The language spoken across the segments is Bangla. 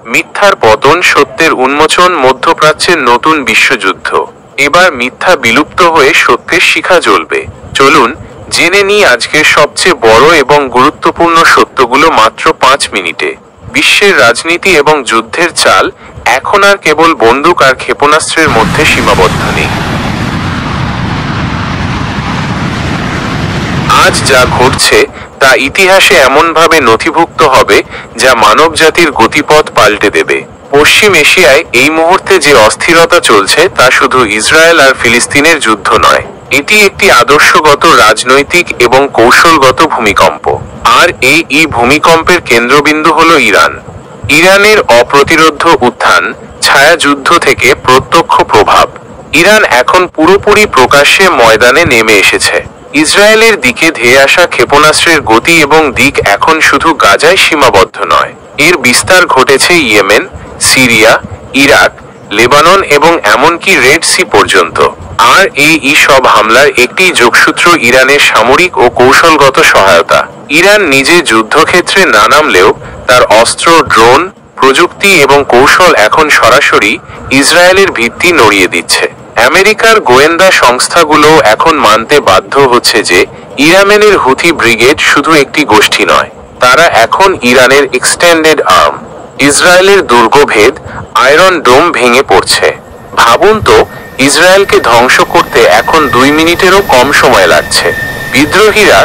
মিথ্যার পতন, সত্যের উন্মোচন, মধ্যপ্রাচ্যের নতুন বিশ্বযুদ্ধ। এবার মিথ্যা বিলুপ্ত হয়ে সত্যের শিখা জ্বলবে। চলুন জেনে নিই আজকের সবচেয়ে বড় এবং গুরুত্বপূর্ণ সত্যগুলো মাত্র 5 মিনিটে। বিশ্বের রাজনীতি এবং যুদ্ধের চাল এখন আর কেবল বন্দুক আর ক্ষেপণাস্ত্রের মধ্যে সীমাবদ্ধ নেই। আজ যা ঘটছে তা ইতিহাসে এমনভাবে নথিভুক্ত হবে যা মানবজাতির গতিপথ পাল্টে দেবে। পশ্চিম এশিয়ায় এই মুহূর্তে যে অস্থিরতা চলছে তা শুধু ইসরায়েল আর ফিলিস্তিনের যুদ্ধ নয়, এটি একটি আদর্শগত, রাজনৈতিক এবং কৌশলগত ভূমিকম্প। আর এই ভূমিকম্পের কেন্দ্রবিন্দু হল ইরান। ইরানের অপ্রতিরোধ্য উত্থান, ছায়াযুদ্ধ থেকে প্রত্যক্ষ প্রভাব। ইরান এখন পুরোপুরি প্রকাশ্যে ময়দানে নেমে এসেছে। ইসরায়েলের দিকে ধেয়ে আসা ক্ষেপণাস্ত্রের গতি এবং দিক এখন শুধু গাজায় সীমাবদ্ধ নয়, এর বিস্তার ঘটেছে ইয়েমেন, সিরিয়া, ইরাক, লেবানন এবং এমনকি রেড সি পর্যন্ত। আর এই সব হামলার একটি যোগসূত্র ইরানের সামরিক ও কৌশলগত সহায়তা। ইরান নিজে যুদ্ধক্ষেত্রে না নামলেও তার অস্ত্র, ড্রোন, প্রযুক্তি এবং কৌশল এখন সরাসরি ইসরায়েলের ভিত্তি নড়িয়ে দিচ্ছে। আমেরিকার গোয়েন্দা সংস্থাগুলো এখন মানতে বাধ্য হচ্ছে যে ইয়েমেনের হুথি ব্রিগেড শুধু একটি গোষ্ঠী নয়, তারা এখন ইরানের এক্সটেন্ডেড আর্ম। ইসরায়েলের দুর্গভেদ, আয়রন ডোম ভেঙে পড়ছে। ভাবুন তো, ইসরায়েলকে ধ্বংস করতে এখন 2 মিনিটেরও কম সময় লাগছে। বিদ্রোহীরা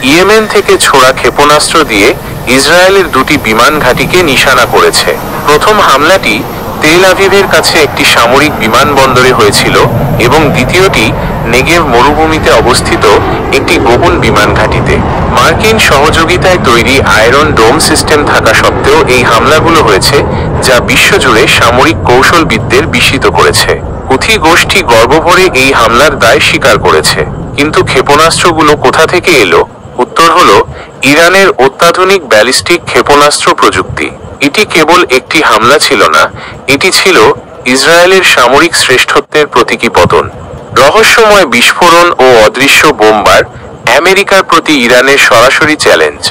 ইয়েমেন থেকে ছোড়া ক্ষেপণাস্ত্র দিয়ে ইসরায়েলের 2টি বিমান ঘাঁটিকে নিশানা করেছে। প্রথম হামলাটি তেল আভিভের কাছে একটি সামরিক বিমানবন্দরে হয়েছিল এবং দ্বিতীয়টি নেগেভ মরুভূমিতে অবস্থিত একটি গোপন বিমান ঘাঁটিতে। মার্কিন সহযোগিতায় তৈরি আয়রন ডোম সিস্টেম থাকা সত্ত্বেও এই হামলাগুলো হয়েছে, যা বিশ্বজুড়ে সামরিক কৌশলবিদদের বিস্মিত করেছে। হুথি গোষ্ঠী গর্বভরে এই হামলার দায় স্বীকার করেছে। কিন্তু ক্ষেপণাস্ত্রগুলো কোথা থেকে এলো? উত্তর হলো ইরানের অত্যাধুনিক ব্যালিস্টিক ক্ষেপণাস্ত্র প্রযুক্তি। এটি কেবল একটি হামলা ছিল না, এটি ছিল ইসরায়েলের সামরিক শ্রেষ্ঠত্বের প্রতীকী পতন। রহস্যময় বিস্ফোরণ ও অদৃশ্য বোমবার আমেরিকার প্রতি ইরানের সরাসরি চ্যালেঞ্জ।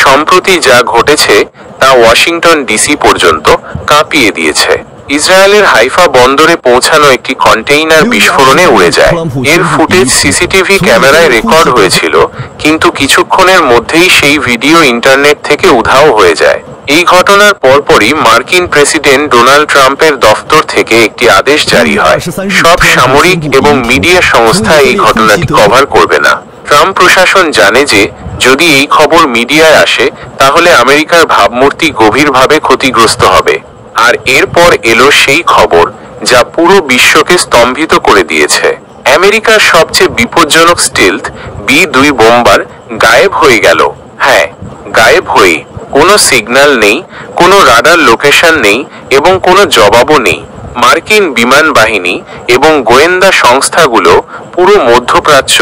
সম্প্রতি যা ঘটেছে তা ওয়াশিংটন ডিসি পর্যন্ত কাঁপিয়ে দিয়েছে। ইসরায়েলের হাইফা বন্দরে পৌঁছানো একটি কন্টেইনার বিস্ফোরণে উড়ে যায়। এর ফুটেজ সিসিটিভি ক্যামেরায় রেকর্ড হয়েছিল, কিন্তু কিছুক্ষণের মধ্যেই সেই ভিডিও ইন্টারনেট থেকে উধাও হয়ে যায়। এই ঘটনার পরপরই মার্কিন প্রেসিডেন্ট ডোনাল্ড ট্রাম্পের দফতর থেকে একটি আদেশ জারি হয়। সব সামরিক এবং মিডিয়া সংস্থা এই ঘটনাটি কভার করবে না। ট্রাম্প প্রশাসন জানে যে যদি এই খবর মিডিয়ায় আসে তাহলে আমেরিকার ভাবমূর্তি গভীরভাবে ক্ষতিগ্রস্ত হবে। আর এরপর এলো সেই খবর যা পুরো বিশ্বকে স্তম্ভিত করে দিয়েছে। আমেরিকার সবচেয়ে বিপজ্জনক স্টিলথ B-2 বোম্বার গায়েব হয়ে গেল। হ্যাঁ, গায়েব হয়ে। কোনো সিগন্যাল নেই, কোনো রাডার লোকেশন নেই এবং কোনো জবাবও নেই। মার্কিন বিমান বাহিনী এবং গোয়েন্দা সংস্থাগুলো পুরো মধ্যপ্রাচ্য,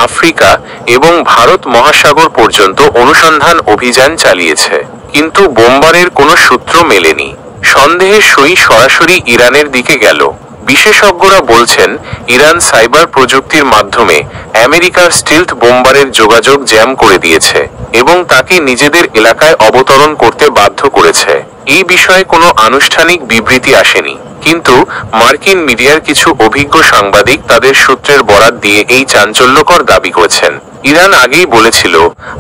আফ্রিকা এবং ভারত মহাসাগর পর্যন্ত অনুসন্ধান অভিযান চালিয়েছে, কিন্তু বোম্বারের কোনো সূত্র মেলেনি। সন্দেহের সুই সরাসরি ইরানের দিকে গেল। বিশেষজ্ঞরা বলছেন ইরান সাইবার প্রযুক্তির মাধ্যমে আমেরিকার স্টিলথ বোম্বারের যোগাযোগ জ্যাম করে দিয়েছে এবং তাকে নিজেদের এলাকায় অবতরণ করতে বাধ্য করেছে। এই বিষয়ে কোনো আনুষ্ঠানিক বিবৃতি আসেনি, কিন্তু মার্কিন মিডিয়ার কিছু অভিজ্ঞ সাংবাদিক তাদের সূত্রের বরাত দিয়ে এই চাঞ্চল্যকর দাবি করেছেন। ইরান আগেই বলেছিল,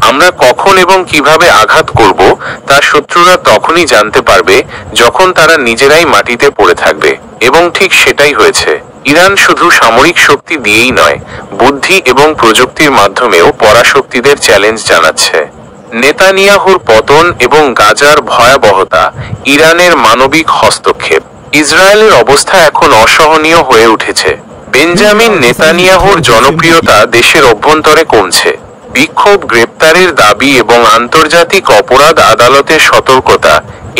আমরা কখন এবং কিভাবে আঘাত করব তা শত্রুরা তখনই জানতে পারবে যখন তারা নিজেরাই মাটিতে পড়ে থাকবে। এবং ঠিক সেটাই হয়েছে। ইরান শুধু সামরিক শক্তি দিয়েই নয়, বুদ্ধি এবং প্রযুক্তির মাধ্যমেও পরাশক্তিদের চ্যালেঞ্জ জানাচ্ছে। নেতানিয়াহুর পতন এবং গাজার ভয়াবহতা, ইরানের মানবিক হস্তক্ষেপ। ইসরায়েলের অবস্থা এখন অসহনীয় হয়ে উঠেছে। বেঞ্জামিন নেতানিয়াহুর জনপ্রিয়তা দেশের অভ্যন্তরে কমছে। বিক্ষোভ, গ্রেপ্তারের দাবি এবং আন্তর্জাতিক অপরাধ আদালতের সতর্কতা,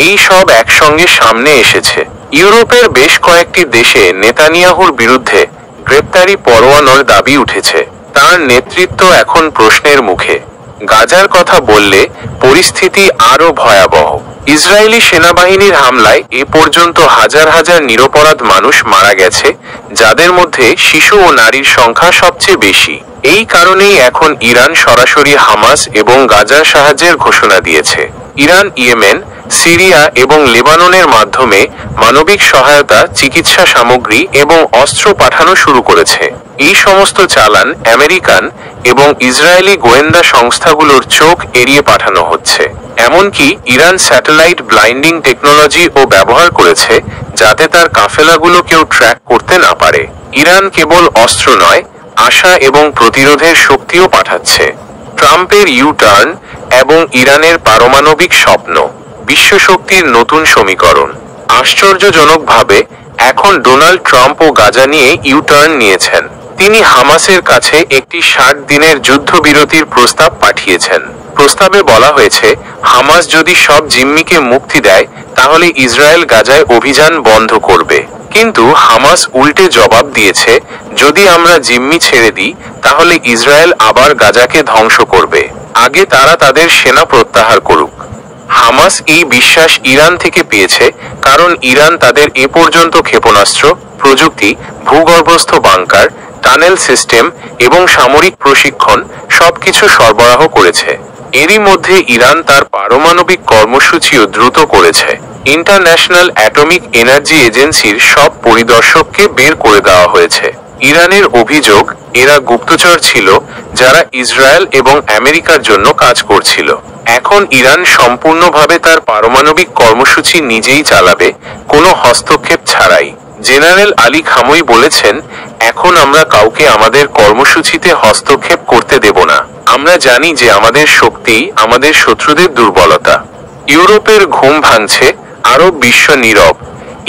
এই সব একসঙ্গে সামনে এসেছে। ইউরোপের বেশ কয়েকটি দেশে নেতানিয়াহুর বিরুদ্ধে গ্রেপ্তারি পরোয়ানার দাবি উঠেছে। তার নেতৃত্ব এখন প্রশ্নের মুখে। গাজার কথা বললে পরিস্থিতি আরও ভয়াবহ। ইসরায়েলি সেনাবাহিনীর হামলায় এ পর্যন্ত হাজার হাজার নিরপরাধ মানুষ মারা গেছে, যাদের মধ্যে শিশু ও নারীর সংখ্যা সবচেয়ে বেশি। এই কারণেই এখন ইরান সরাসরি হামাস এবং গাজার সাহায্যের ঘোষণা দিয়েছে। ইরান ইয়েমেন, সিরিয়া এবং লেবাননের মাধ্যমে মানবিক সহায়তা, চিকিৎসা সামগ্রী এবং অস্ত্র পাঠানো শুরু করেছে। এই সমস্ত চালান আমেরিকান এবং ইসরায়েলি গোয়েন্দা সংস্থাগুলোর চোখ এড়িয়ে পাঠানো হচ্ছে। এমনকি ইরান স্যাটেলাইট ব্লাইন্ডিং টেকনোলজি ও ব্যবহার করেছে, যাতে তার কাফেলাগুলো কেউ ট্র্যাক করতে না পারে। ইরান কেবল অস্ত্র নয়, আশা এবং প্রতিরোধের শক্তিও পাঠাচ্ছে। ট্রাম্পের ইউ-টার্ন এবং ইরানের পারমাণবিক স্বপ্ন, বিশ্বশক্তির নতুন সমীকরণ। আশ্চর্যজনকভাবে এখন ডোনাল্ড ট্রাম্পও গাজা নিয়ে ইউ-টার্ন নিয়েছেন। তিনি হামাসের কাছে একটি 60 দিনের যুদ্ধবিরতির প্রস্তাব পাঠিয়েছেন। প্রস্তাবে বলা হয়েছে, হামাস যদি সব জিম্মিকে মুক্তি দেয় তাহলে ইসরায়েল গাজায় অভিযান বন্ধ করবে। কিন্তু হামাস উল্টে জবাব দিয়েছে, যদি আমরা জিম্মি ছেড়ে দিই তাহলে ইসরায়েল আবার গাজাকে ধ্বংস করবে। আগে তারা তাদের সেনা প্রত্যাহার করুক। হামাস এই বিশ্বাস ইরান থেকে পেয়েছে, কারণ ইরান তাদের এ পর্যন্ত ক্ষেপণাস্ত্র, প্রযুক্তি, ভূগর্ভস্থ বাংকার, টানেল সিস্টেম এবং সামরিক প্রশিক্ষণ সবকিছু সরবরাহ করেছে। এরই মধ্যে ইরান তার পারমাণবিক কর্মসূচিও দ্রুত করেছে। ইন্টারন্যাশনাল অ্যাটমিক এনার্জি এজেন্সির সব পরিদর্শককে বের করে দেওয়া হয়েছে। ইরানের অভিযোগ, এরা গুপ্তচর ছিল যারা ইসরায়েল এবং আমেরিকার জন্য কাজ করছিল। এখন ইরান সম্পূর্ণভাবে তার পারমাণবিক কর্মসূচি নিজেই চালাবে, কোনো হস্তক্ষেপ ছাড়াই। জেনারেল আলী খামোই বলেছেন, এখন আমরা কাউকে আমাদের কর্মসূচিতে হস্তক্ষেপ করতে দেব না। আমরা জানি যে আমাদের শক্তি আমাদের শত্রুদের দুর্বলতা। ইউরোপের ঘুম ভাঙছে, আরব বিশ্ব নীরব।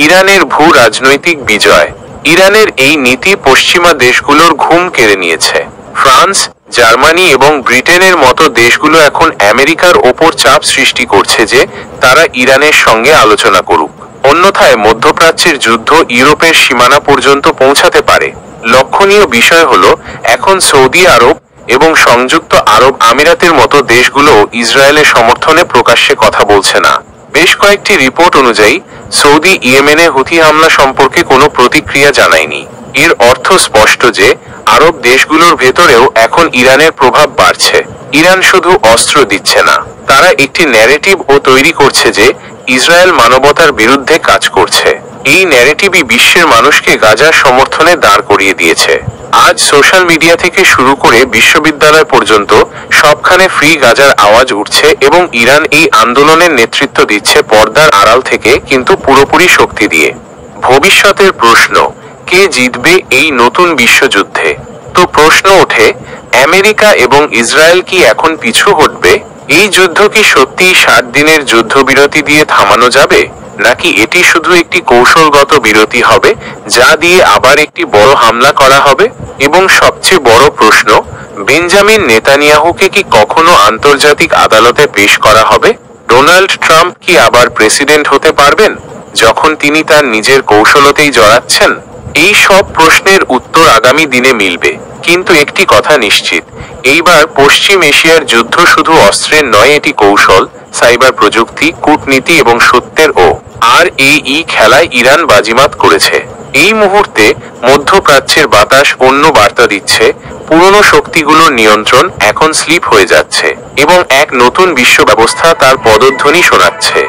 ইরানের ভূ রাজনৈতিক বিজয়। ইরানের এই নীতি পশ্চিমা দেশগুলোর ঘুম কেড়ে নিয়েছে। ফ্রান্স, জার্মানি এবং ব্রিটেনের মতো দেশগুলো এখন আমেরিকার ওপর চাপ সৃষ্টি করছে যে তারা ইরানের সঙ্গে আলোচনা করুক, অন্যথায় মধ্যপ্রাচ্যের যুদ্ধ ইউরোপের সীমানা পর্যন্ত পৌঁছাতে পারে। লক্ষণীয় বিষয় হলো, এখন সৌদি আরব এবং সংযুক্ত আরব আমিরাতের মতো দেশগুলো ইসরায়েলের সমর্থনে প্রকাশ্যে কথা বলছে না। বেশ কয়েকটি রিপোর্ট অনুযায়ী সৌদি ইয়েমেনে হুথি হামলা সম্পর্কে কোনো প্রতিক্রিয়া জানায়নি। এর অর্থ স্পষ্ট যে আরব দেশগুলোর ভেতরেও এখন ইরানের প্রভাব বাড়ছে। ইরান শুধু অস্ত্র দিচ্ছে না, তারা একটি ন্যারেটিভও তৈরি করছে যে ইসরায়েল মানবতার বিরুদ্ধে কাজ করছে। এই ন্যারেটিভই বিশ্বের মানুষকে গাজার সমর্থনে দাঁড় করিয়ে দিয়েছে। আজ সোশ্যাল মিডিয়া থেকে শুরু করে বিশ্ববিদ্যালয় পর্যন্ত সবখানে ফ্রি গাজার আওয়াজ উঠছে এবং ইরান এই আন্দোলনের নেতৃত্ব দিচ্ছে পর্দার আড়াল থেকে, কিন্তু পুরোপুরি শক্তি দিয়ে। ভবিষ্যতের প্রশ্ন, কে জিতবে এই নতুন বিশ্বযুদ্ধে? তো প্রশ্ন ওঠে, আমেরিকা এবং ইসরায়েল কি এখন পিছু হটবে? এই যুদ্ধ কি সত্যিই 60 দিনের যুদ্ধবিরতি দিয়ে থামানো যাবে, নাকি এটি শুধু একটি কৌশলগত বিরতি হবে যা দিয়ে আবার একটি বড় হামলা করা হবে? এবং সবচেয়ে বড় প্রশ্ন, বেঞ্জামিন নেতানিয়াহুকে কি কখনো আন্তর্জাতিক আদালতে পেশ করা হবে? ডোনাল্ড ট্রাম্প কি আবার প্রেসিডেন্ট হতে পারবেন, যখন তিনি তার নিজের কৌশলতেই জড়াচ্ছেন? এই সব প্রশ্নের উত্তর আগামী দিনে মিলবে, কিন্তু একটি কথা নিশ্চিত, এইবার পশ্চিম এশিয়ার যুদ্ধ শুধু অস্ত্রের নয়, এটি কৌশল, সাইবার প্রযুক্তি, কূটনীতি এবং সত্যের এই খেলায় ইরান বাজিমাত করেছে। এই মুহূর্তে মধ্যপ্রাচ্যের বাতাস অন্য বার্তা দিচ্ছে, পুরনো শক্তিগুলোর নিয়ন্ত্রণ এখন স্লিপ হয়ে যাচ্ছে এবং এক নতুন বিশ্ব ব্যবস্থা তার পদধ্বনি শোনাচ্ছে।